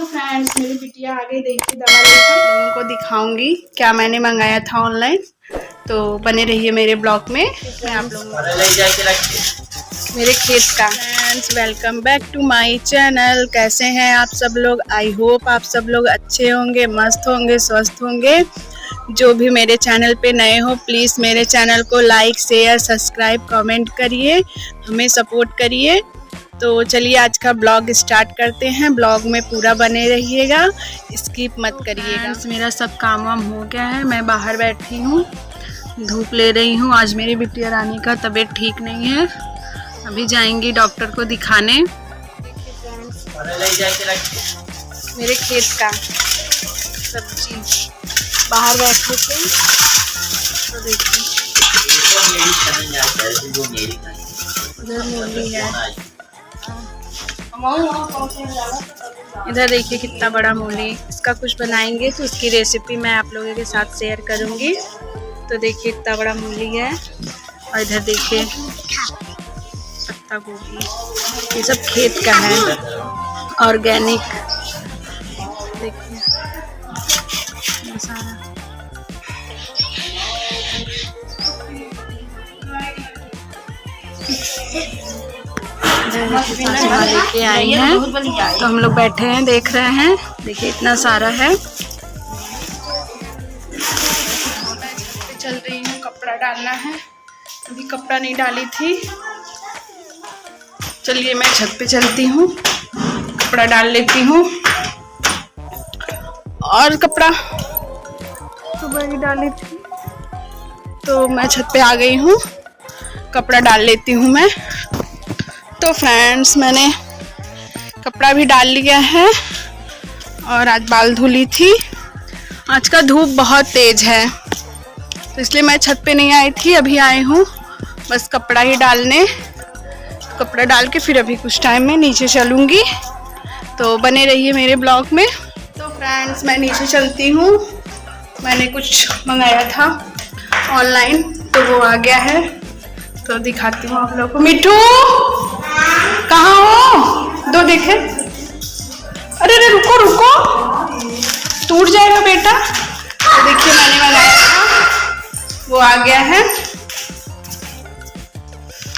Friends मेरी बिटिया आ गई, देखिए दवा लेकर। लोगों को दिखाऊंगी क्या मैंने मंगाया था ऑनलाइन, तो बने रहिए मेरे ब्लॉग में। मैं आप लोगों को मेरे खेत का। Friends welcome back to my channel. कैसे हैं आप सब लोग? आई होप आप सब लोग अच्छे होंगे, मस्त होंगे, स्वस्थ होंगे। जो भी मेरे चैनल पे नए हो प्लीज़ मेरे चैनल को लाइक, शेयर, सब्सक्राइब, कमेंट करिए, हमें सपोर्ट करिए। तो चलिए आज का ब्लॉग स्टार्ट करते हैं। ब्लॉग में पूरा बने रहिएगा, स्किप मत करिएगा। मेरा सब काम वाम हो गया है, मैं बाहर बैठी हूँ, धूप ले रही हूँ। आज मेरी बिटिया रानी का तबीयत ठीक नहीं है, अभी जाएंगी डॉक्टर को दिखाने। मेरे खेत का सब्जी, बाहर बैठे थे तो देखिए उधर मूली है, इधर देखिए कितना बड़ा मूली। इसका कुछ बनाएंगे तो उसकी रेसिपी मैं आप लोगों के साथ शेयर करूंगी। तो देखिए इतना बड़ा मूली है, और इधर देखिए पत्ता गोभी, ये सब खेत का है, ऑर्गेनिक। देखिए सारा लेके आई हैं, तो हम लोग बैठे हैं देख रहे हैं। देखिए इतना सारा है। चल रही हूँ, कपड़ा डालना है, अभी कपड़ा नहीं डाली थी। चलिए मैं छत पे चलती हूँ, कपड़ा डाल लेती हूँ। और कपड़ा सुबह ही डाली थी, तो मैं छत पे आ गई हूँ, कपड़ा डाल लेती हूँ मैं। तो फ्रेंड्स मैंने कपड़ा भी डाल लिया है, और आज बाल धुली थी। आज का धूप बहुत तेज है, तो इसलिए मैं छत पे नहीं आई थी, अभी आई हूँ बस कपड़ा ही डालने। कपड़ा डाल के फिर अभी कुछ टाइम में नीचे चलूँगी, तो बने रहिए मेरे ब्लॉग में। तो फ्रेंड्स मैं नीचे चलती हूँ। मैंने कुछ मंगाया था ऑनलाइन, तो वो आ गया है, तो दिखाती हूँ आप लोगों को। मिठू कहाँ हो? दो देखे। अरे अरे रुको रुको, टूट जाएगा बेटा। तो देखिए मैंने मंगाया था, वो आ गया है।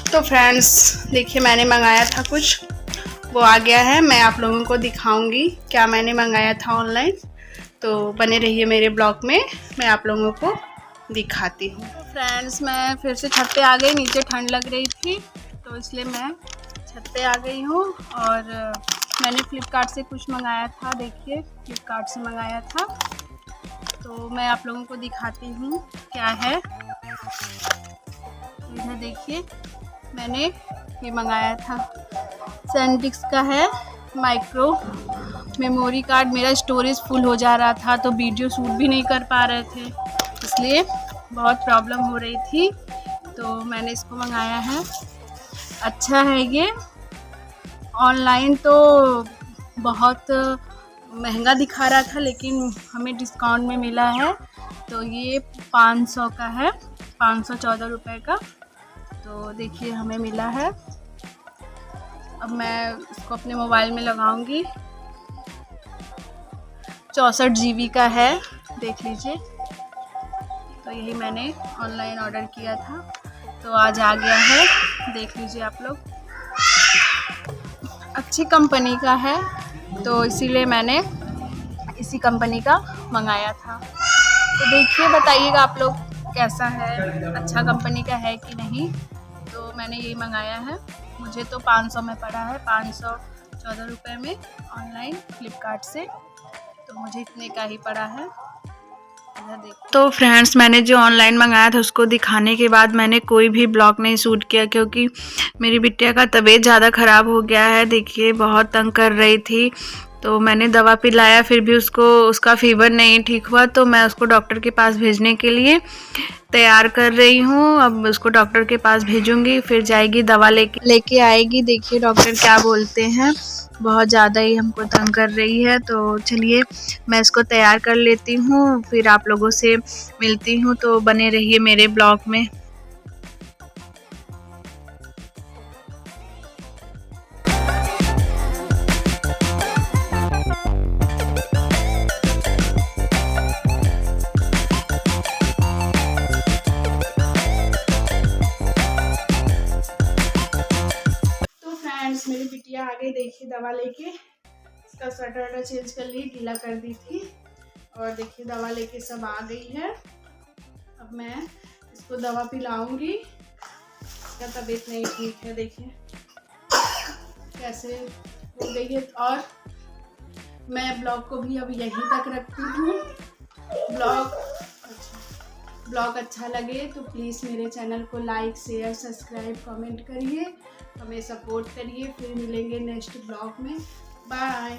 तो फ्रेंड्स देखिए मैंने मंगाया था कुछ, वो आ गया है। मैं आप लोगों को दिखाऊंगी क्या मैंने मंगाया था ऑनलाइन, तो बने रहिए मेरे ब्लॉग में, मैं आप लोगों को दिखाती हूँ। तो फ्रेंड्स मैं फिर से छत पे आ गई, नीचे ठंड लग रही थी तो इसलिए मैं छत पे आ गई हूँ। और मैंने फ्लिपकार्ट से कुछ मंगाया था, देखिए फ्लिपकार्ट से मंगाया था, तो मैं आप लोगों को दिखाती हूँ क्या है। इधर देखिए मैंने ये मंगाया था, सैनडिस्क का है, माइक्रो मेमोरी कार्ड। मेरा स्टोरेज फुल हो जा रहा था, तो वीडियो शूट भी नहीं कर पा रहे थे, इसलिए बहुत प्रॉब्लम हो रही थी, तो मैंने इसको मंगाया है। अच्छा है ये। ऑनलाइन तो बहुत महंगा दिखा रहा था, लेकिन हमें डिस्काउंट में मिला है, तो ये 500 का है, 514 रुपये का। तो देखिए हमें मिला है। अब मैं इसको अपने मोबाइल में लगाऊंगी। 64 GB का है, देख लीजिए। तो यही मैंने ऑनलाइन ऑर्डर किया था, तो आज आ गया है, देख लीजिए आप लोग। अच्छी कंपनी का है, तो इसीलिए मैंने इसी कंपनी का मंगाया था। तो देखिए बताइएगा आप लोग कैसा है, अच्छा कंपनी का है कि नहीं। तो मैंने यही मंगाया है, मुझे तो 500 में पड़ा है, 514 रुपये में ऑनलाइन फ्लिपकार्ट से, तो मुझे इतने का ही पड़ा है। तो फ्रेंड्स मैंने जो ऑनलाइन मंगाया था उसको दिखाने के बाद मैंने कोई भी ब्लॉग नहीं शूट किया, क्योंकि मेरी बिटिया का तबीयत ज़्यादा ख़राब हो गया है। देखिए बहुत तंग कर रही थी, तो मैंने दवा पिलाया, फिर भी उसका फीवर नहीं ठीक हुआ, तो मैं उसको डॉक्टर के पास भेजने के लिए तैयार कर रही हूँ। अब उसको डॉक्टर के पास भेजूँगी, फिर जाएगी दवा लेके आएगी। देखिए डॉक्टर क्या बोलते हैं, बहुत ज़्यादा ही हमको तंग कर रही है। तो चलिए मैं इसको तैयार कर लेती हूँ, फिर आप लोगों से मिलती हूँ, तो बने रहिए मेरे ब्लॉग में। गाइस मेरी बिटिया आ गई, देखिए दवा लेके। इसका स्वेटर वटर चेंज कर ली, गीला कर दी थी। और देखिए दवा लेके सब आ गई है। अब मैं इसको दवा पिलाऊंगी। इसका तबीयत नहीं ठीक है, देखिए कैसे हो गई है। और मैं ब्लॉग को भी अब यहीं तक रखती हूँ। ब्लॉग अच्छा लगे तो प्लीज़ मेरे चैनल को लाइक, शेयर, सब्सक्राइब, कमेंट करिए, हमें सपोर्ट करिए। फिर मिलेंगे नेक्स्ट ब्लॉग में। बाय।